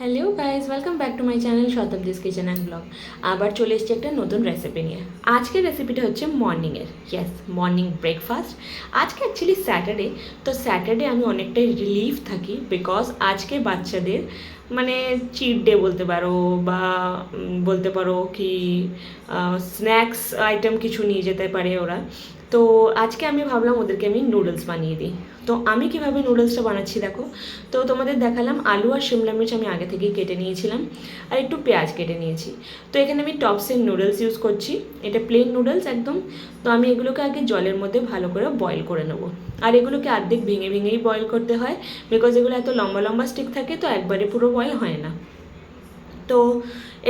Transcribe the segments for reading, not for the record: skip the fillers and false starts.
Hello guys, welcome back to my channel Shatabdi's kitchen and blog. আবার চলে এসেছি একটা নতুন রেসিপি নিয়ে। আজকের রেসিপিটা হচ্ছে মর্নিংয়ের, মর্নিং ব্রেকফাস্ট। আজকে অ্যাকচুয়ালি স্যাটারডে, তো স্যাটারডে আমি অনেকটাই রিলিফ থাকি বিকজ আজকে বাচ্চাদের মানে চিট ডে বলতে পারো, বা বলতে পারো কি স্ন্যাক্স আইটেম কিছু নিয়ে যেতে পারে ওরা। তো আজকে আমি ভাবলাম ওদেরকে আমি নুডলস বানিয়ে দিই। তো আমি কিভাবে নুডলসটা বানাচ্ছি দেখো। তো তোমাদের দেখালাম আলু আর শিমলা মির্চ আমি আগে থেকেই কেটে নিয়েছিলাম, আর একটু পেঁয়াজ কেটে নিয়েছি। তো এখানে আমি টপসের নুডলস ইউজ করছি, এটা প্লেন নুডলস একদম। তো আমি এগুলোকে আগে জলের মধ্যে ভালো করে বয়েল করে নেবো, আর এগুলোকে অর্ধেক ভেঙে ভেঙেই বয়েল করতে হয় বিকজ এগুলো এত লম্বা লম্বা স্টিক থাকে, তো একবারে পুরো বয়েল হয় না। তো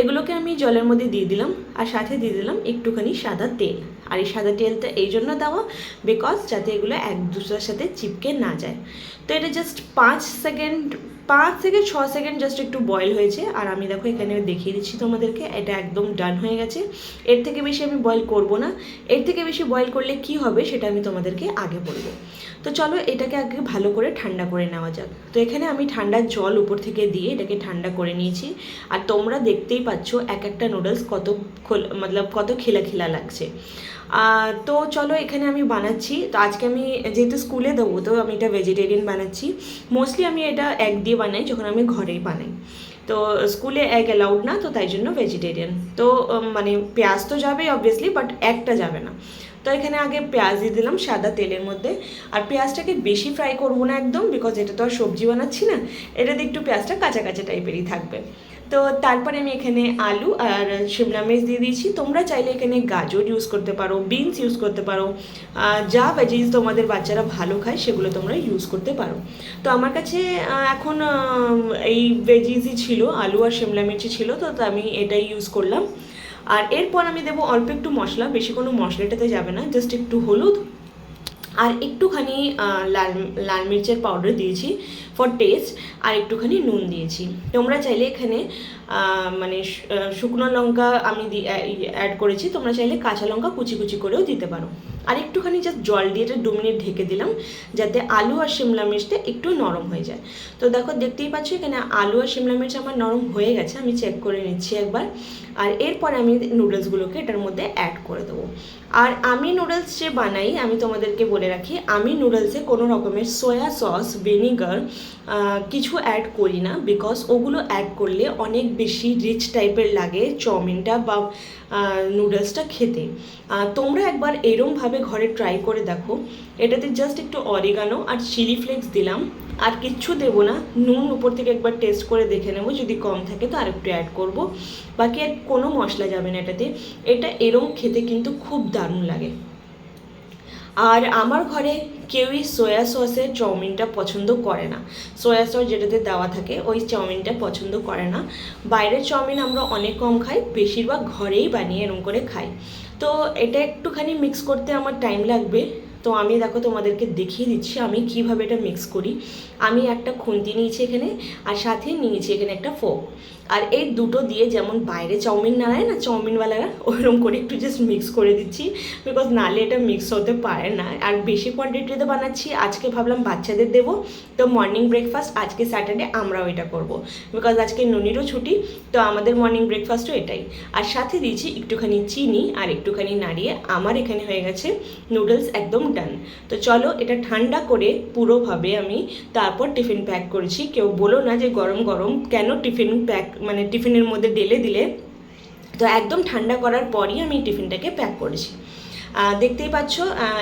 এগুলোকে আমি জলের মধ্যে দিয়ে দিলাম, আর সাথে দিয়ে দিলাম একটুখানি সাদা তেল। আর এই সাদা তেলটা এই জন্য দেওয়া বিকজ যাতে এগুলো এক দুসরার সাথে চিপকে না যায়। তো এটা জাস্ট 5 থেকে 6 সেকেন্ড জাস্ট একটু বয়েল হয়েছে, আর আমি দেখো এখানে দেখিয়ে দিচ্ছি তোমাদেরকে, এটা একদম ডান হয়ে গেছে। এর থেকে বেশি আমি বয়েল করব না, এর থেকে বেশি বয়েল করলে কি হবে সেটা আমি তোমাদেরকে আগে বলবো। তো চলো এটাকে আগে ভালো করে ঠান্ডা করে নেওয়া যাক। তো এখানে আমি ঠান্ডার জল উপর থেকে দিয়ে এটাকে ঠান্ডা করে নিয়েছি। আর তোমরা দেখতেই পাচ্ছ এক একটা নুডলস কত কত খিলা খিলা লাগছে। তো চলো এখানে আমি বানাচ্ছি। তো আজকে আমি যেহেতু স্কুলে দেবো, তো আমি এটা ভেজিটেরিয়ান বানাচ্ছি। মোস্টলি আমি এটা এগ দিয়ে বানাই যখন আমি ঘরেই বানাই। তো স্কুলে এগ অ্যালাউড না, তো তাই জন্য ভেজিটেরিয়ান। তো মানে পেঁয়াজ তো যাবে অবভিয়াসলি, বাট এগটা যাবে না। তো এখানে আগে পেঁয়াজ দিয়ে দিলাম সাদা তেলের মধ্যে। আর পেঁয়াজটাকে বেশি ফ্রাই করবো না একদম, বিকজ এটা তো আর সবজি বানাচ্ছি না, এটাতে একটু পেঁয়াজটা কাঁচা কাঁচা টাইপেরই থাকবে। তো তারপরে আমি এখানে আলু আর শিমলা মির্চ দিয়ে দিয়েছি। তোমরা চাইলে এখানে গাজর ইউজ করতে পারো, বিনস ইউজ করতে পারো, যা ভেজিস তোমাদের বাচ্চারা ভালো খায় সেগুলো তোমরা ইউজ করতে পারো। তো আমার কাছে এখন এই ভেজিসই ছিল, আলু আর শিমলা মির্চি ছিল, তো আমি এটাই ইউজ করলাম। আর এরপর আমি দেবো অল্প একটু মশলা, বেশি কোনো মশলাটাতে যাবে না, জাস্ট একটু হলুদ আর একটুখানি লাল লাল মির্চের পাউডার দিয়েছি ফর টেস্ট, আর একটুখানি নুন দিয়েছি। তোমরা চাইলে এখানে মানে শুকনো লঙ্কা আমি অ্যাড করেছি, তোমরা চাইলে কাঁচা লঙ্কা কুচি কুচি করেও দিতে পারো। আর একটুখানি জাস্ট জল দিয়ে এটা 2 মিনিট ঢেকে দিলাম, যাতে আলু আর শিমলা মির্চটা একটু নরম হয়ে যায়। তো দেখো দেখতেই পাচ্ছ এখানে আলু আর শিমলা মির্চ আমার নরম হয়ে গেছে, আমি চেক করে নিচ্ছি একবার। আর এরপরে আমি নুডলসগুলোকে এটার মধ্যে অ্যাড করে দেবো। আর আমি নুডলস যে বানাই, আমি তোমাদেরকে বলে রাখি, আমি নুডলসে কোনো রকমের সয়া সস, ভিনিগার কিছু অ্যাড করি না, বিকজ ওগুলো অ্যাড করলে অনেক বেশি রিচ টাইপের লাগে চাউমিনটা বা নুডলসটা খেতে। তোমরা একবার এরমভাবে ঘরে ট্রাই করে দেখো। এটাতে জাস্ট একটু অরিগানো আর চিলি ফ্লেক্স দিলাম, আর কিচ্ছু দেবো না। নুন উপর থেকে একবার টেস্ট করে দেখে নেবো, যদি কম থাকে তো আর একটু অ্যাড করবো। বাকি আর কোনো মশলা যাবে না এটাতে। এটা এরম খেতে কিন্তু খুব দারুণ লাগে। আর আমার ঘরে কেউই সয়া সসের চাউমিনটা পছন্দ করে না, সয়া সস যেটাতে দেওয়া থাকে ওই চাউমিনটা পছন্দ করে না। বাইরের চাউমিন আমরা অনেক কম খাই, বেশিরভাগ ঘরেই বানিয়ে এরম করে খাই। তো এটা একটুখানি মিক্স করতে আমার টাইম লাগবে। তো আমি দেখো তোমাদেরকে দেখিয়ে দিচ্ছি আমি কিভাবে এটা মিক্স করি। আমি একটা খুন্তি নিয়েছি এখানে, আর সাথে নিয়েছি এখানে একটা ফোক। আর এই দুটো দিয়ে যেমন বাইরে চাউমিন নাড়ায় না চাউমিনওয়ালারা, ওইরকম করে একটু জাস্ট মিক্স করে দিচ্ছি, বিকজ নালে এটা মিক্স হতে পারে না। আর বেশি কোয়ান্টিটিতে বানাচ্ছি, আজকে ভাবলাম বাচ্চাদের দেবো, তো মর্নিং ব্রেকফাস্ট আজকে স্যাটারডে আমরাও এটা করব, বিকজ আজকে ননিরও ছুটি, তো আমাদের মর্নিং ব্রেকফাস্টও এটাই। আর সাথে দিয়েছি একটুখানি চিনি আর একটুখানি নাড়িয়ে আমার এখানে হয়ে গেছে নুডলস একদম ডান। তো চলো এটা ঠান্ডা করে পুরোভাবে আমি তারপর টিফিন প্যাক করেছি। কেউ বলো না যে গরম গরম কেন টিফিন প্যাক, মানে টিফিনের মধ্যে ঢেলে দিলে। তো একদম ঠান্ডা করার পরই আমি টিফিনটাকে প্যাক করেছি। দেখতেই পাচ্ছ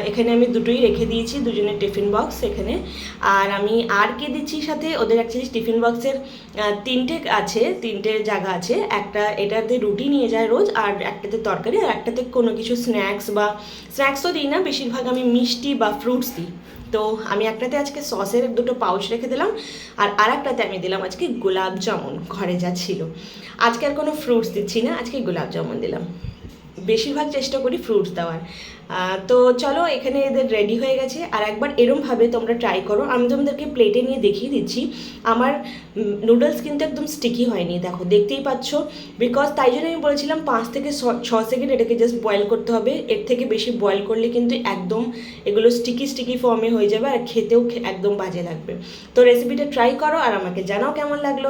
এখানে আমি দুটোই রেখে দিয়েছি, দুজনের টিফিন বক্স এখানে। আর আমি আর কে দিচ্ছি সাথে, ওদের অ্যাকচুয়ালি টিফিন বক্সের তিনটে জায়গা আছে। একটা এটাতে রুটি নিয়ে যায় রোজ, আর একটাতে তরকারি, আর একটাতে কোনো কিছু স্ন্যাক্সও দিই না, বেশিরভাগ আমি মিষ্টি বা ফ্রুটস দিই। তো আমি একটাতে আজকে সসের দুটো পাউচ রেখে দিলাম, আর একটাতে আমি দিলাম আজকে গোলাপ জামুন, ঘরে যা ছিল। আজকে আর কোনো ফ্রুটস দিচ্ছি না, আজকে গোলাপ জামুন দিলাম। বেশিরভাগ চেষ্টা করি ফ্রুটস দেওয়ার। তো চলো এখানে এদের রেডি হয়ে গেছে। আর একবার এরমভাবে তোমরা ট্রাই করো, আমি তোমাদেরকে প্লেটে নিয়ে দেখিয়ে দিচ্ছি। আমার নুডলস কিন্তু একদম স্টিকি হয়নি, দেখো দেখতেই পাচ্ছ, বিকজ তাই জন্য আমি বলেছিলাম 5 থেকে 6 সেকেন্ড এটাকে জাস্ট বয়েল করতে হবে। এর থেকে বেশি বয়েল করলে কিন্তু একদম এগুলো স্টিকি ফর্মে হয়ে যাবে, আর খেতেও একদম বাজে লাগবে। তো রেসিপিটা ট্রাই করো আর আমাকে জানাও কেমন লাগলো।